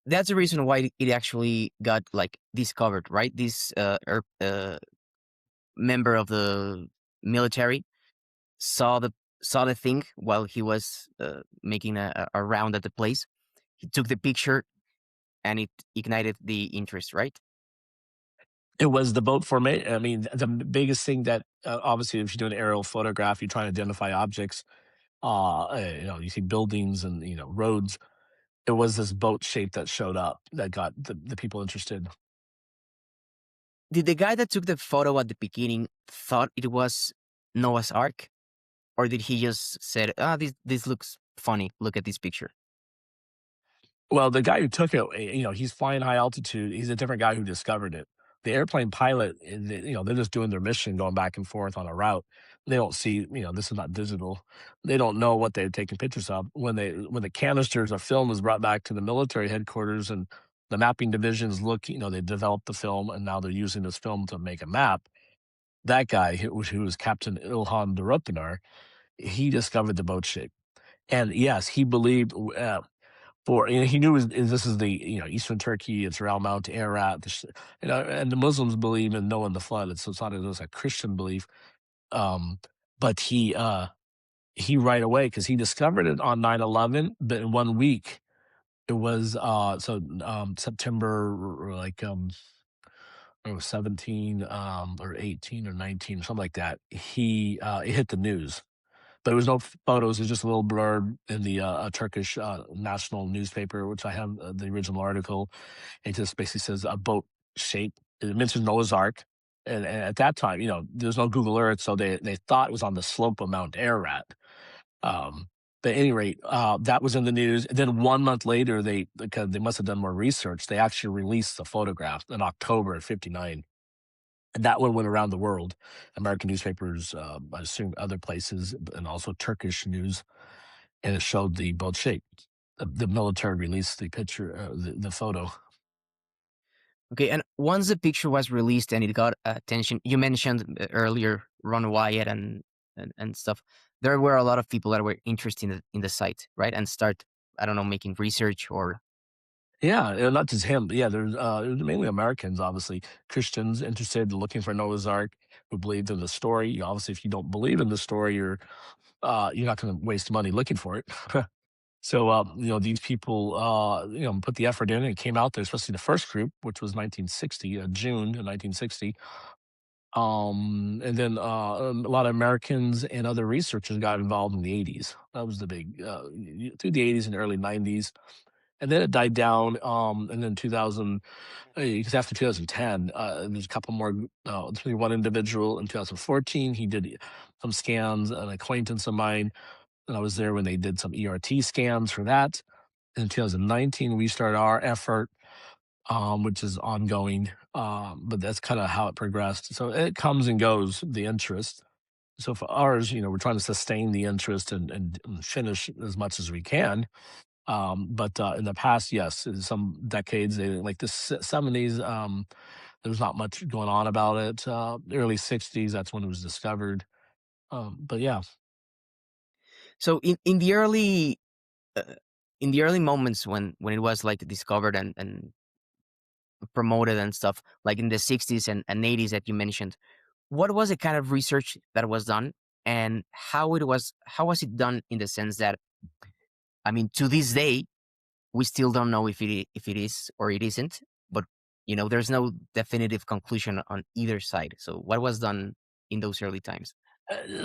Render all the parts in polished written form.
that's the reason why it actually got like discovered, right? This member of the military saw the thing while he was making a round at the place. He took the picture and it ignited the interest, right? It was the boat formation. I mean, the biggest thing that obviously, if you're doing aerial photograph, you're trying to identify objects. You see buildings and roads. It was this boat shape that showed up that got the people interested. Did the guy that took the photo at the beginning thought it was Noah's Ark, or did he just said, "Ah, this looks funny. Look at this picture." Well, the guy who took it, he's flying high altitude. He's a different guy who discovered it. The airplane pilot, they're just doing their mission, going back and forth on a route. They don't see, this is not digital. They don't know what they're taking pictures of. When the canisters of film is brought back to the military headquarters and the mapping divisions look, they developed the film and now they're using this film to make a map. That guy, who was Captain Ilhan Durupinar, he discovered the boat shape. And yes, he believed he knew this is the Eastern Turkey. It's around Mount Ararat. And the Muslims believe in Noah and the flood. It's not as a Christian belief. Um, but he right away, because he discovered it on 9/11, but in 1 week it was September, like it was 17 or 18 or 19, something like that. It hit the news. There was no photos. It's just a little blurb in the Turkish national newspaper, which I have the original article. It just basically says a boat shape. It mentions Noah's Ark, and at that time, there's no Google Earth, so they thought it was on the slope of Mount Ararat. Um, but at any rate, that was in the news. And then 1 month later, because they must have done more research, they actually released the photograph in October of '59. And that one went around the world. American newspapers, I assume other places, and also Turkish news, and it showed the boat shape. The military released the picture, the photo. Okay, and once the picture was released and it got attention, you mentioned earlier Ron Wyatt and stuff. There were a lot of people that were interested in the site, right? And start, I don't know, making research or Yeah, and not just him. But yeah, there's mainly Americans, obviously Christians interested, looking for Noah's Ark, who believed in the story. Obviously, if you don't believe in the story, you're not going to waste money looking for it. So, these people, put the effort in and came out there, especially the first group, which was 1960, June of 1960. And then a lot of Americans and other researchers got involved in the 80s. That was the big, through the 80s and early 90s. And then it died down. And then 2000, because after 2010, there's a couple more, there's only one individual in 2014. He did some scans, an acquaintance of mine, and I was there when they did some ERT scans for that. In 2019, we started our effort, which is ongoing, but that's kind of how it progressed. So it comes and goes, the interest. So for ours, we're trying to sustain the interest and finish as much as we can. But in the past, yes, in some decades, like the '70s, there was not much going on about it. The early '60s, that's when it was discovered. But yeah. so uh, in the early moments when it was like discovered and promoted and stuff, like in the 60s and 80s that you mentioned, what was the kind of research that was done, and how was it done in the sense that, I mean, to this day we still don't know if it is or it isn't, but there's no definitive conclusion on either side. So what was done in those early times?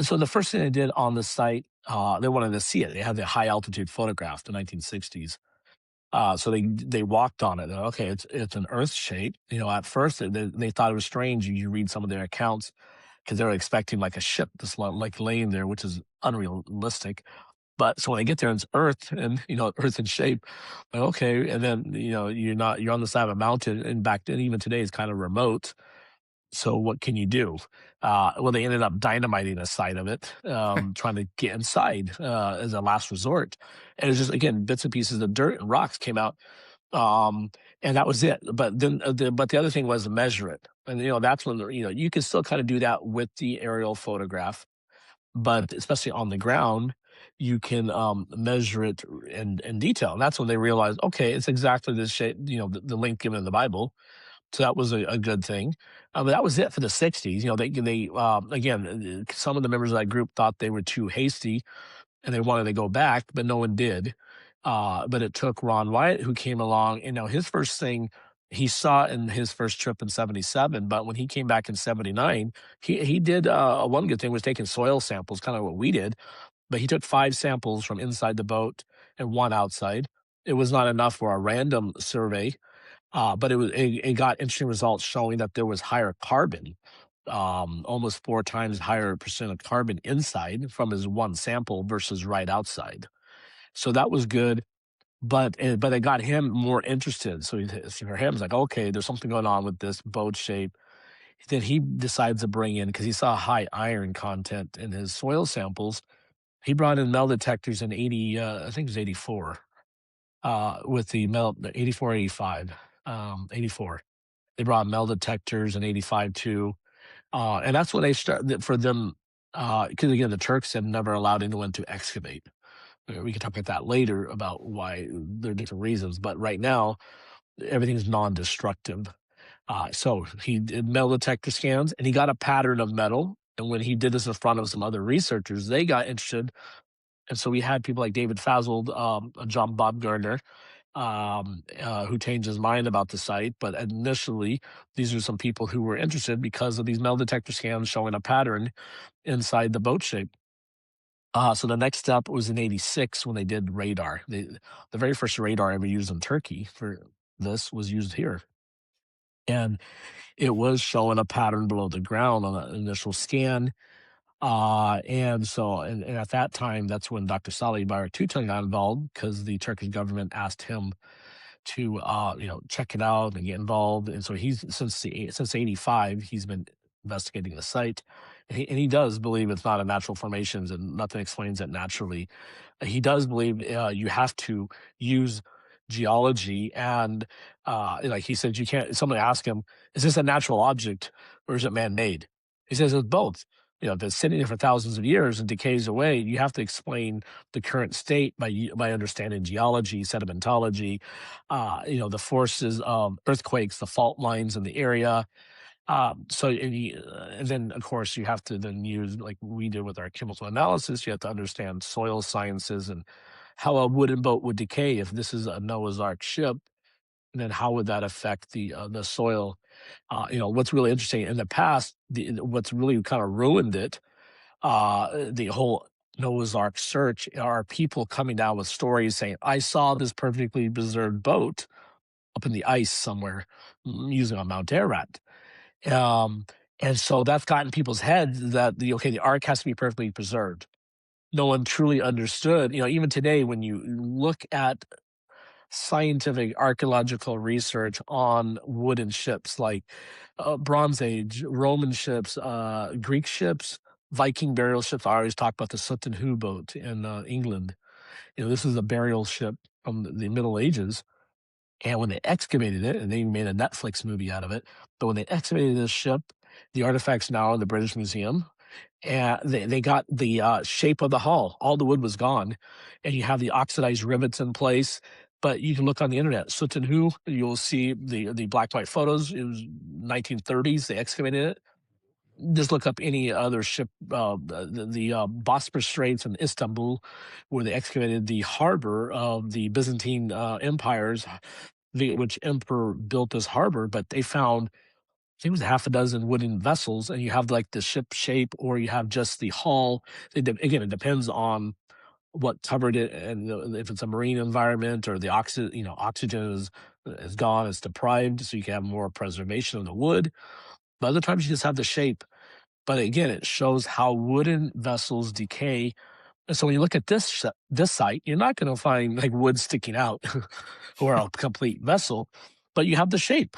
So the first thing they did on the site, they wanted to see it. They had the high altitude photograph, the 1960s. So they walked on it. Okay, it's an Earth shape. At first they thought it was strange. You read some of their accounts because they were expecting like a ship just like laying there, which is unrealistic. But so when I get there, and it's Earth and Earth in shape. Like, okay, and then you're on the side of a mountain, and back then even today is kind of remote. So what can you do? Well, they ended up dynamiting the side of it, trying to get inside as a last resort. And it's just, again, bits and pieces of dirt and rocks came out, and that was it. But then, but the other thing was to measure it, and that's when you can still kind of do that with the aerial photograph, but especially on the ground. you can measure it in detail. And that's when they realized, okay, it's exactly the shape, the length given in the Bible. So that was a good thing. But that was it for the 60s. They again, some of the members of that group thought they were too hasty and they wanted to go back, but no one did. But it took Ron Wyatt, who came along, and now his first thing he saw in his first trip in '77. But when he came back in '79, he did one good thing was taking soil samples, kind of what we did. But he took 5 samples from inside the boat and one outside. It was not enough for a random survey, but it got interesting results showing that there was higher carbon, almost 4 times higher percent of carbon inside from his one sample versus right outside. So that was good, but it got him more interested. So for him, it's like, okay, there's something going on with this boat shape. Then he decides to bring in because he saw high iron content in his soil samples. He brought in metal detectors in 80, I think it was 84, with the metal 84, 85, 84. They brought metal detectors in 85 too. And that's when they started for them, because again, the Turks had never allowed anyone to excavate. We can talk about that later about why there are different reasons. But right now, everything's non destructive. So he did metal detector scans and he got a pattern of metal. And when he did this in front of some other researchers, they got interested. And so we had people like David Fazold, John Bob Gardner, who changed his mind about the site. But initially, these are some people who were interested because of these metal detector scans showing a pattern inside the boat shape. So the next step was in '86 when they did radar. The very first radar ever used in Turkey for this was used here. And it was showing a pattern below the ground on an initial scan. And at that time, that's when Dr. Salih Bayraktutan got involved because the Turkish government asked him to check it out and get involved. And so he's since '85 he's been investigating the site, and he does believe it's not a natural formations and nothing explains it naturally. He does believe you have to use geology and like he said, you can't. Somebody asked him, "Is this a natural object or is it man-made?" He says it's both. If it's sitting there for thousands of years and decays away, you have to explain the current state by understanding geology, sedimentology, the forces of earthquakes, the fault lines in the area. And then, of course, you have to then use, like we did with our chemical analysis, you have to understand soil sciences and how a wooden boat would decay if this is a Noah's Ark ship. And then how would that affect the soil? What's really interesting in the past, what's really kind of ruined it, the whole Noah's Ark search are people coming down with stories saying, I saw this perfectly preserved boat up in the ice somewhere using on Mount Ararat. Um, and so that's gotten people's heads that the Ark has to be perfectly preserved. No one truly understood. Even today, when you look at scientific archaeological research on wooden ships like Bronze Age, Roman ships, Greek ships, Viking burial ships. I always talk about the Sutton Hoo boat in England. This is a burial ship from the Middle Ages. And when they excavated it, and they made a Netflix movie out of it, but when they excavated this ship, the artifacts now in the British Museum, and they got the shape of the hull. All the wood was gone, and you have the oxidized rivets in place. But you can look on the internet, Sutton Hoo, you'll see the black and white photos. It was 1930s. They excavated it. Just look up any other ship, the Bosporus Straits in Istanbul, where they excavated the harbor of the Byzantine empires, which emperor built this harbor. But they found, I think it was half a dozen wooden vessels, and you have like the ship shape, or you have just the hull. Again, it depends on what covered it, and if it's a marine environment or the oxygen is gone, it's deprived, so you can have more preservation of the wood. But other times you just have the shape. But again, it shows how wooden vessels decay. And so when you look at this site, you're not going to find like wood sticking out or a complete vessel, but you have the shape,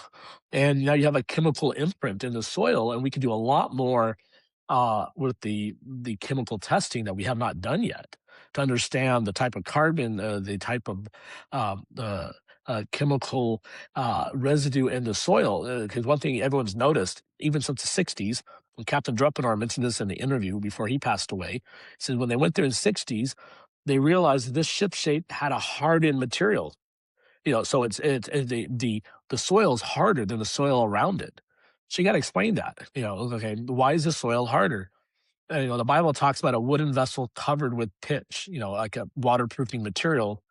and now you have a chemical imprint in the soil, and we can do a lot more with the chemical testing that we have not done yet to understand the type of carbon, the type of chemical residue in the soil. Because one thing everyone's noticed, even since the 60s, when Captain Drupinar mentioned this in the interview before he passed away, he said when they went there in the 60s, they realized that this ship shape had a hardened material. So the soil is harder than the soil around it. So you got to explain that. Okay, why is the soil harder? The Bible talks about a wooden vessel covered with pitch, like a waterproofing material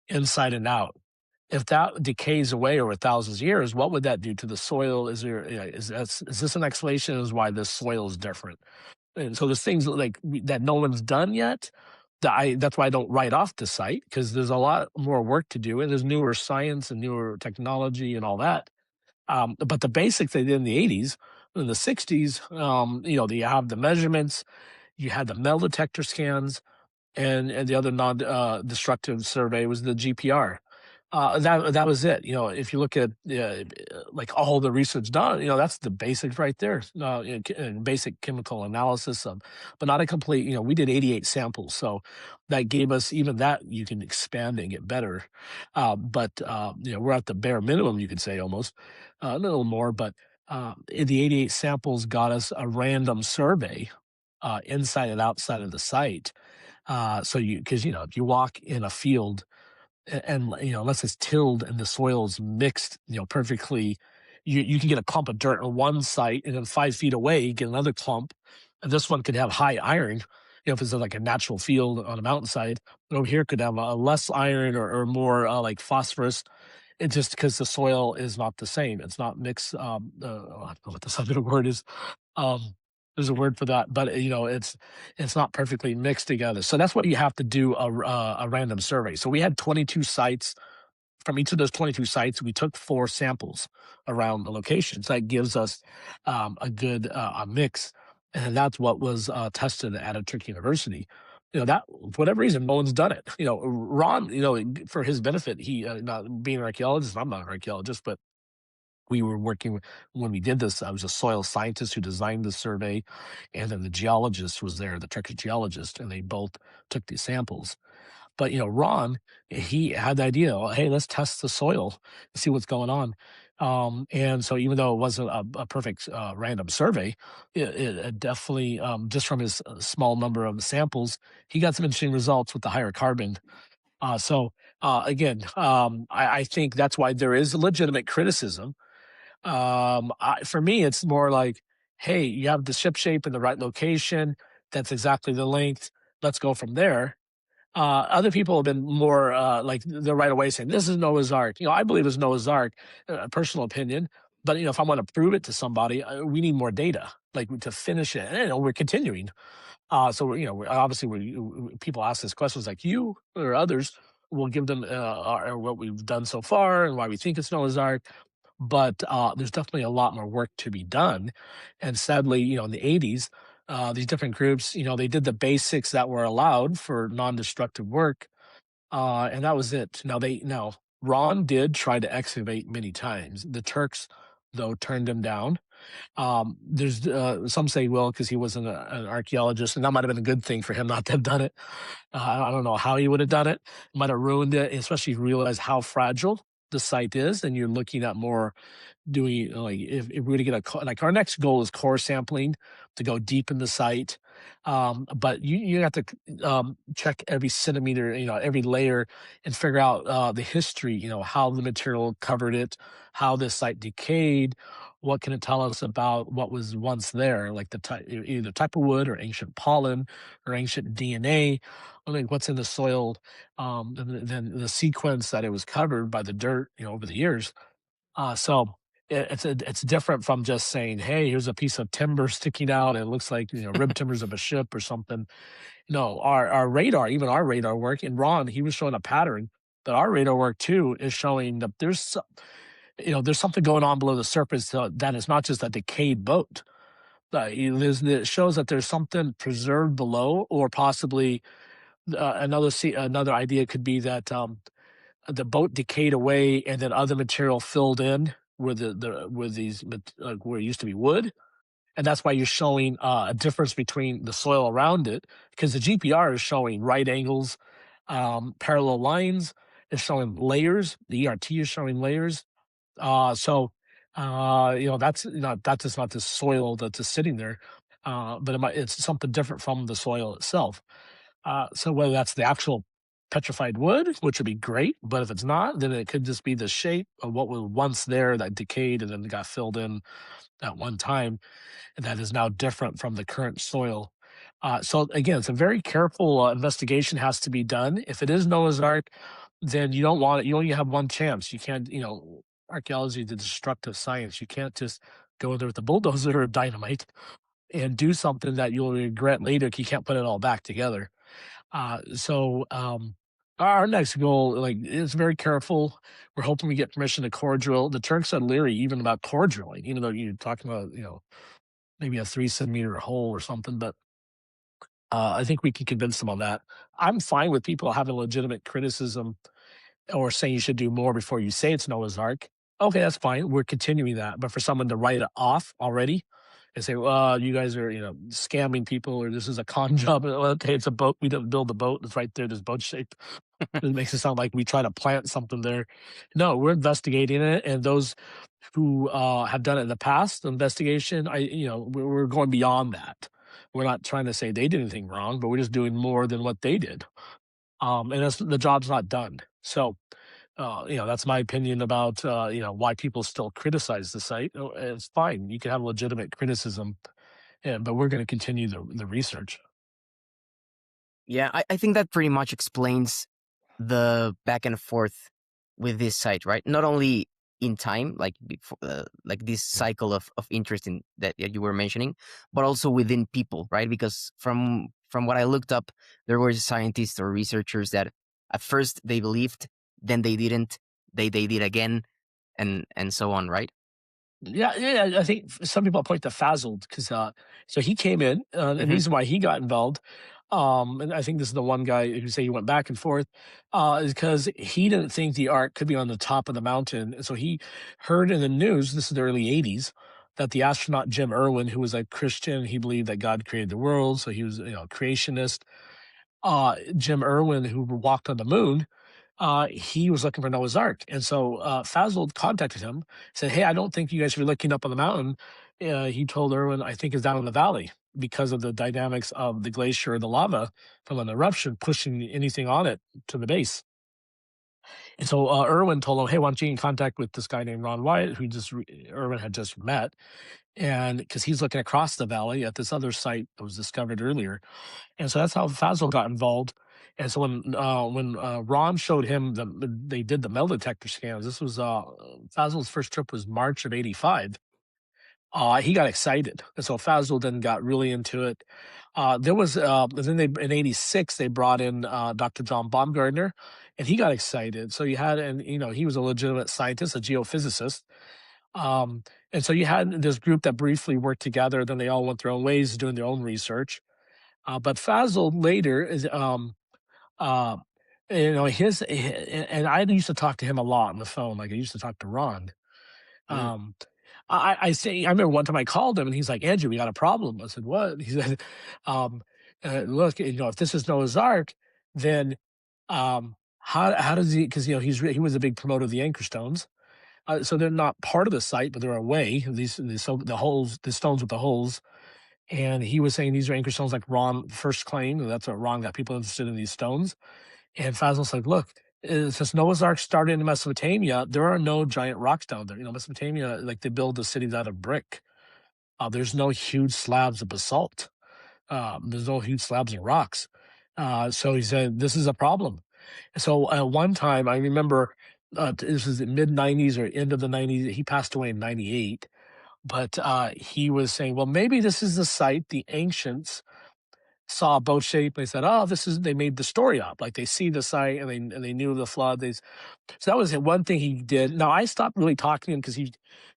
inside and out. If that decays away over thousands of years, what would that do to the soil? Is this an explanation as why this soil is different? And so there's things like that no one's done yet. That's why I don't write off the site, because there's a lot more work to do, and there's newer science and newer technology and all that. But the basics they did in the 80s, in the 60s, you have the measurements, you had the metal detector scans, and the other non destructive survey was the GPR. That was it. If you look at like all the research done, that's the basics right there. Basic chemical analysis of, but not a complete. We did 88 samples, so that gave us even that you can expand and get better. But we're at the bare minimum, you could say almost a little more. But the 88 samples got us a random survey inside and outside of the site. Because if you walk in a field and unless it's tilled and the soil's mixed, perfectly, you can get a clump of dirt on one site, and then 5 feet away, you get another clump, and this one could have high iron. If it's like a natural field on a mountainside, over here could have less iron or more like phosphorus. It's just because the soil is not the same. It's not mixed. I don't know what the subject word is. Um, there's a word for that, but it's not perfectly mixed together. So that's what you have to do a random survey. So we had 22 sites. From each of those 22 sites, we took 4 samples around the locations. That gives us a good a mix, and that's what was tested at a Turkey University. That for whatever reason, no one's done it. Ron, for his benefit, he not being an archaeologist. I'm not an archaeologist, but we were working when we did this. I was a soil scientist who designed the survey, and then the geologist was there, the Turkish geologist, and they both took these samples. But Ron, he had the idea, "Oh, hey, let's test the soil, see what's going on." And so, even though it wasn't a perfect random survey, it definitely just from his small number of samples, he got some interesting results with the higher carbon. Again, I think that's why there is legitimate criticism. For me, it's more like, hey, you have the ship shape in the right location. That's exactly the length. Let's go from there. Other people have been more like they're right away saying this is Noah's Ark. I believe it's Noah's Ark, personal opinion. But if I want to prove it to somebody, we need more data, like to finish it. And we're continuing. So obviously people ask us questions like you or others. We'll give them what we've done so far and why we think it's Noah's Ark. But there's definitely a lot more work to be done. And sadly, in the 80s, these different groups, they did the basics that were allowed for non-destructive work, and that was it. Now Ron did try to excavate many times. The Turks, though, turned him down. There's some say, well, because he wasn't an archaeologist, and that might have been a good thing for him not to have done it. I don't know how he would have done it. It might have ruined it, especially if you realize how fragile the site is, and you're looking at more doing like if we were to get like our next goal is core sampling to go deep in the site. But you have to check every centimeter, every layer, and figure out the history, how the material covered it, how this site decayed, what can it tell us about what was once there, like the type, either type of wood or ancient pollen or ancient DNA, like what's in the soil, and then the sequence that it was covered by the dirt, over the years. So it's different from just saying, "Hey, here's a piece of timber sticking out. And it looks like rib timbers of a ship or something." No, our radar, even our radar work, and Ron, he was showing a pattern, but our radar work too is showing that there's something going on below the surface that is not just a decayed boat. It shows that there's something preserved below, or possibly another idea could be that the boat decayed away and then other material filled in where where it used to be wood, and that's why you're showing a difference between the soil around it, because the GPR is showing right angles, parallel lines, is showing layers. The ERT is showing layers. So, that's just not the soil that's just sitting there, but it's something different from the soil itself. So whether that's the actual petrified wood, which would be great, but if it's not, then it could just be the shape of what was once there that decayed and then got filled in at one time that is now different from the current soil. So again, it's a very careful investigation has to be done. If it is Noah's Ark, then you don't want it. You only have one chance. You can't, archaeology is a destructive science. You can't just go there with a bulldozer or dynamite and do something that you'll regret later 'cause you can't put it all back together. So our next goal, like, is very careful. We're hoping we get permission to core drill. The Turks are leery even about core drilling, even though you're talking about, maybe a 3 centimeter hole or something. But I think we can convince them on that. I'm fine with people having legitimate criticism or saying you should do more before you say it's Noah's Ark. Okay, that's fine. We're continuing that. But for someone to write it off already and say, well, you guys are, scamming people or this is a con job. Well, okay, it's a boat. We didn't build a boat. It's right there. There's boat shape. It makes it sound like we try to plant something there. No, we're investigating it. And those who have done it in the past, the investigation, we're going beyond that. We're not trying to say they did anything wrong, but we're just doing more than what they did. And the job's not done. So, that's my opinion about, why people still criticize the site. It's fine. You can have legitimate criticism, but we're going to continue the research. Yeah, I think that pretty much explains the back and forth with this site, right? Not only in time, like before, like this cycle of interest in that you were mentioning, but also within people, right? Because from what I looked up, there were scientists or researchers that at first they believed, then they didn't, they did again, and so on, right? Yeah, yeah, I think some people point to Fazold because so he came in, and the Hmm. reason why he got involved, and I think this is the one guy who say he went back and forth, is because he didn't think the Ark could be on the top of the mountain, and so he heard in the news, this is the early '80s, that the astronaut Jim Irwin, who was a Christian, he believed that God created the world, so he was, a creationist. Jim Irwin, who walked on the moon, he was looking for Noah's Ark. And so Fazold contacted him, said, hey, I don't think you guys should be looking up on the mountain. He told Irwin, I think it's down in the valley because of the dynamics of the glacier or the lava from an eruption pushing anything on it to the base. And so Irwin told him, hey, why don't you get in contact with this guy named Ron Wyatt, who Irwin had just met. And because he's looking across the valley at this other site that was discovered earlier. And so that's how Fazil got involved. And so when Ron showed him they did the metal detector scans. This was Fazil's first trip was March of '85. He got excited, and so Fazil then got really into it. There was then they in '86 they brought in Dr. John Baumgartner, and he got excited. So you had and he was a legitimate scientist, a geophysicist. And so you had this group that briefly worked together. Then they all went their own ways, doing their own research. But Fazil later is, uh, and I used to talk to him a lot on the phone. Like I used to talk to Ron. Mm. Um, I remember one time I called him and he's like, Andrew, we got a problem. I said, what? He said, um, look, if this is Noah's Ark, then how does he? Because he was a big promoter of the anchor stones. So they're not part of the site, but they're away. So the holes, the stones with the holes. And he was saying these are anchor stones like Ron first claimed, and that's what Ron got people interested in these stones. And Fazl's like, look, since Noah's Ark started in Mesopotamia, there are no giant rocks down there. Mesopotamia, like they build the cities out of brick. There's no huge slabs of basalt. There's no huge slabs of rocks. So he said, this is a problem. So at one time, I remember this was the mid 90s or end of the 90s. He passed away in 98. But he was saying, well, maybe this is the site the ancients saw a boat shape. They said, oh, they made the story up. Like they see the site and they knew the flood. So that was one thing he did. Now I stopped really talking to him because he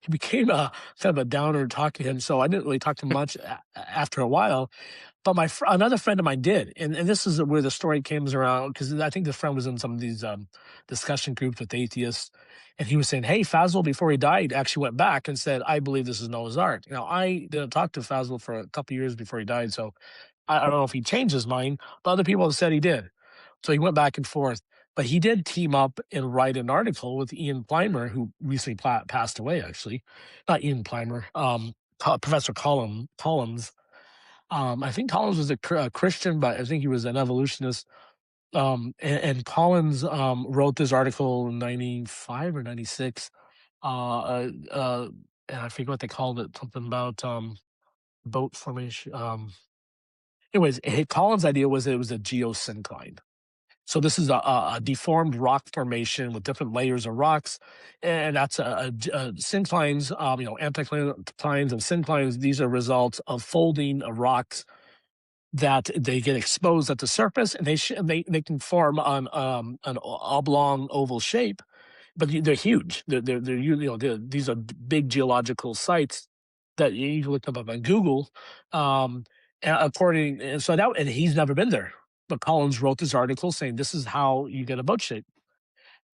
became a kind of a downer talking to him. So I didn't really talk to him much after a while. But another friend of mine did, and this is where the story came around because I think the friend was in some of these discussion groups with atheists, and he was saying, "Hey, Fazl, before he died, actually went back and said, I believe this is Noah's Ark." Now, I didn't talk to Fazl for a couple years before he died, so I don't know if he changed his mind, but other people have said he did. So he went back and forth. But he did team up and write an article with Ian Plimer, who recently passed away, actually. Not Ian Plimer, Professor Collins. I think Collins was a Christian, but I think he was an evolutionist. And Collins wrote this article in 95 or 96. Uh, uh, uh, and I forget what they called it, something about boat formation. Anyways, Collins' idea was that it was a geosyncline. So this is a deformed rock formation with different layers of rocks, and that's synclines. Anticlines and synclines. These are results of folding of rocks that they get exposed at the surface, and they can form on an oblong oval shape, but they're huge. These are big geological sites that you can look them up on Google. According and so that and he's never been there, but Collins wrote this article saying this is how you get a boat shape.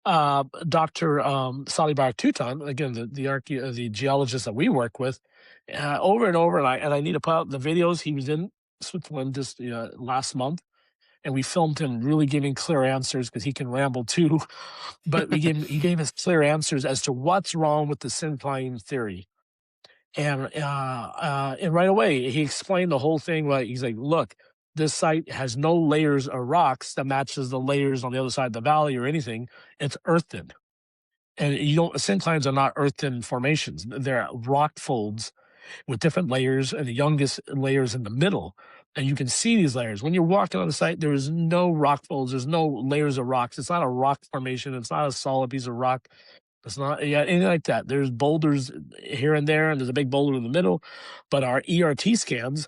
Dr. Salih Tutan, again, the geologist that we work with, over and over, and I need to put out the videos. He was in Switzerland just last month, and we filmed him really giving clear answers because he can ramble too. But he gave us clear answers as to what's wrong with the syncline theory. And right away he explained the whole thing. Like he's like, look, this site has no layers of rocks that matches the layers on the other side of the valley or anything. It's earthen, and you don't synclines are not earthen formations. They're rock folds with different layers, and the youngest layers in the middle. And you can see these layers when you're walking on the site. There is no rock folds. There's no layers of rocks. It's not a rock formation. It's not a solid piece of rock. It's not anything like that. There's boulders here and there, and there's a big boulder in the middle. But our ERT scans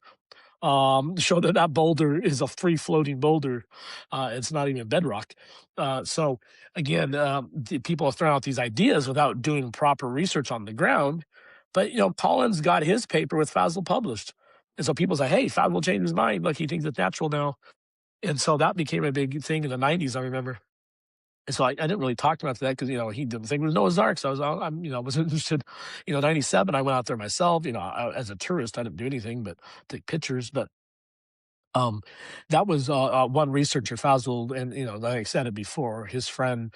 show that that boulder is a free floating boulder. It's not even bedrock. So again, people are throwing out these ideas without doing proper research on the ground. But Collins got his paper with Fazl published, and so people say, "Hey, Fazl changed his mind. Look, he thinks it's natural now." And so that became a big thing in the '90s. I remember. And so I didn't really talk to him after that because he didn't think it was Noah's Ark. So I was interested. '97 I went out there myself. As a tourist, I didn't do anything but take pictures. But um, that was one researcher, Fazl, and like I said it before, a friend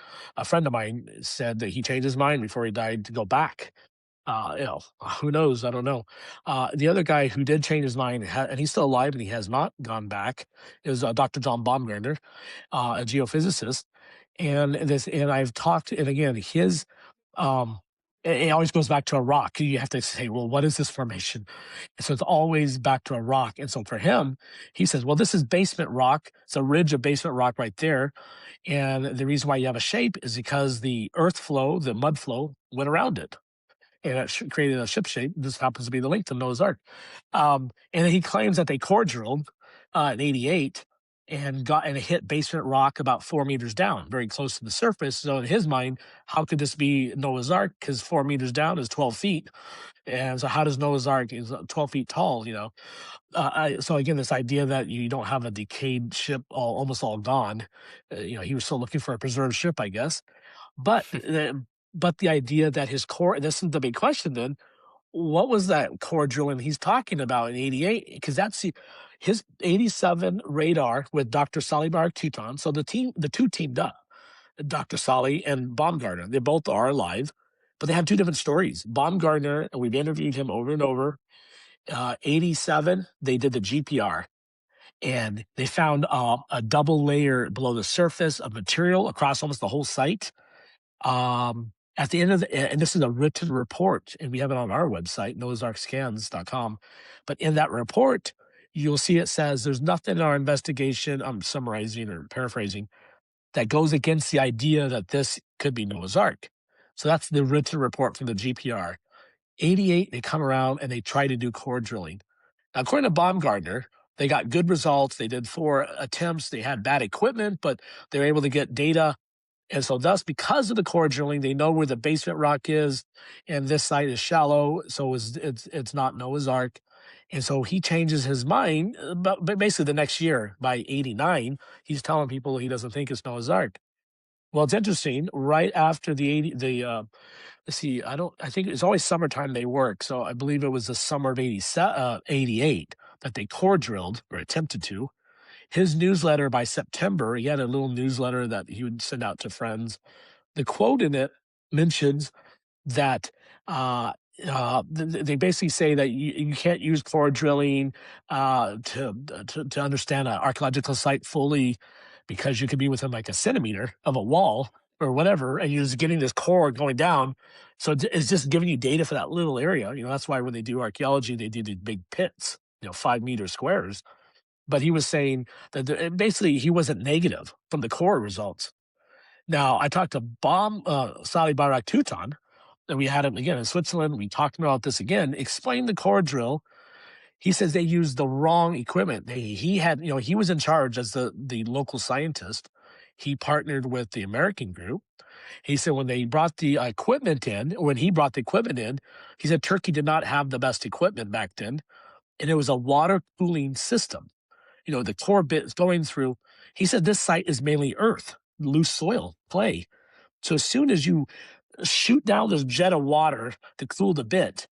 of mine, said that he changed his mind before he died to go back. Who knows? I don't know. The other guy who did change his mind, and he's still alive, and he has not gone back, is Dr. John Baumgartner, a geophysicist. And I've talked, and again, um, it always goes back to a rock. You have to say, well, what is this formation? And so it's always back to a rock. And so for him, he says, well, this is basement rock. It's a ridge of basement rock right there. And the reason why you have a shape is because the earth flow, the mud flow, went around it, and it created a ship shape. This happens to be the link to Noah's Ark. And he claims that they core drilled in '88 and hit basement rock about 4 meters down, very close to the surface. So in his mind, how could this be Noah's Ark? Because 4 meters down is 12 feet. And so how does Noah's Ark is 12 feet tall? So again, this idea that you don't have a decayed ship almost all gone. He was still looking for a preserved ship, I guess. But the idea that his core, this is the big question then, what was that core drilling he's talking about in '88? Because that's his '87 radar with Dr. Salih Tutan. So the two teamed up, Dr. Salih and Baumgartner. They both are alive, but they have two different stories. Baumgartner, and we've interviewed him over and over. '87, they did the GPR, and they found a double layer below the surface of material across almost the whole site. At the end of and this is a written report, and we have it on our website, noahsarkscans.com. But in that report, you'll see it says there's nothing in our investigation, I'm summarizing or paraphrasing, that goes against the idea that this could be Noah's Ark. So that's the written report from the GPR. '88, they come around and they try to do core drilling. Now, according to Baumgartner, they got good results. They did 4 attempts. They had bad equipment, but they were able to get data. And so thus, because of the core drilling, they know where the basement rock is, and this site is shallow, so it's not Noah's Ark. And so he changes his mind, but basically the next year, by '89, he's telling people he doesn't think it's Noah's Ark. Well, it's interesting. Right after the 80, let's see, I think it's always summertime they work. So I believe it was the summer of '88 that they core drilled or attempted to. His newsletter by September, he had a little newsletter that he would send out to friends. The quote in it mentions that uh, they basically say that you can't use core drilling to understand an archaeological site fully because you could be within like a centimeter of a wall or whatever, and you're just getting this core going down. So it's just giving you data for that little area. That's why when they do archaeology, they do these big pits, 5 meter squares. But he was saying that basically he wasn't negative from the core results. Now, I talked to Sali Barak Tutan, and we had him again in Switzerland. We talked about this again, explained the core drill. He says they used the wrong equipment. He had, he was in charge as the local scientist. He partnered with the American group. He said when they brought the equipment in, when he brought the equipment in, he said Turkey did not have the best equipment back then, and it was a water cooling system. The core bit is going through. He said this site is mainly earth, loose soil, clay. So as soon as you shoot down this jet of water to cool the bit,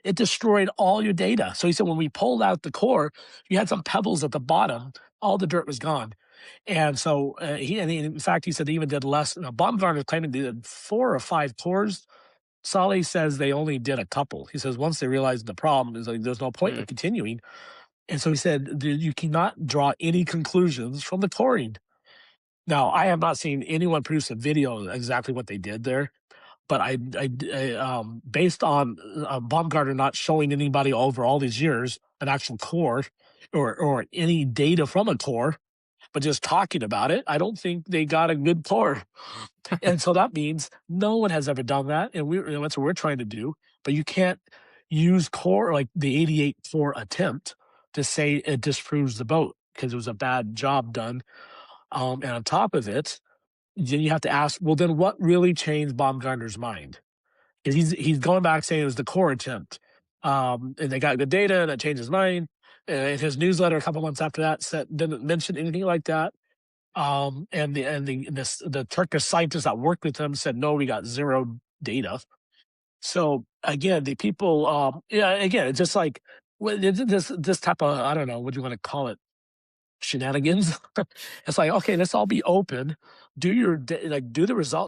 it destroyed all your data. So he said when we pulled out the core, you had some pebbles at the bottom. All the dirt was gone. And so in fact, he said they even did less. Baumgartner claiming they did 4 or 5 cores. Saleh says they only did a couple. He says once they realized the problem, is like there's no point in Mm. continuing. And so he said you cannot draw any conclusions from the coring. Now, I have not seen anyone produce a video of exactly what they did there, but based on Baumgartner not showing anybody over all these years an actual core or any data from a core, but just talking about it, I don't think they got a good core. And so that means no one has ever done that, and that's what we're trying to do. But you can't use core like the 88 core attempt to say it disproves the boat because it was a bad job done. And on top of it, then you have to ask, well, then what really changed Baumgartner's mind? Because he's going back saying it was the core attempt, and they got good data, and that changed his mind. And his newsletter a couple months after that didn't mention anything like that. And the Turkish scientists that worked with him said, no, we got zero data. So again, the people, again, it's just like this type of, I don't know, what do you want to call it, shenanigans. It's like, okay, let's all be open. Do the result.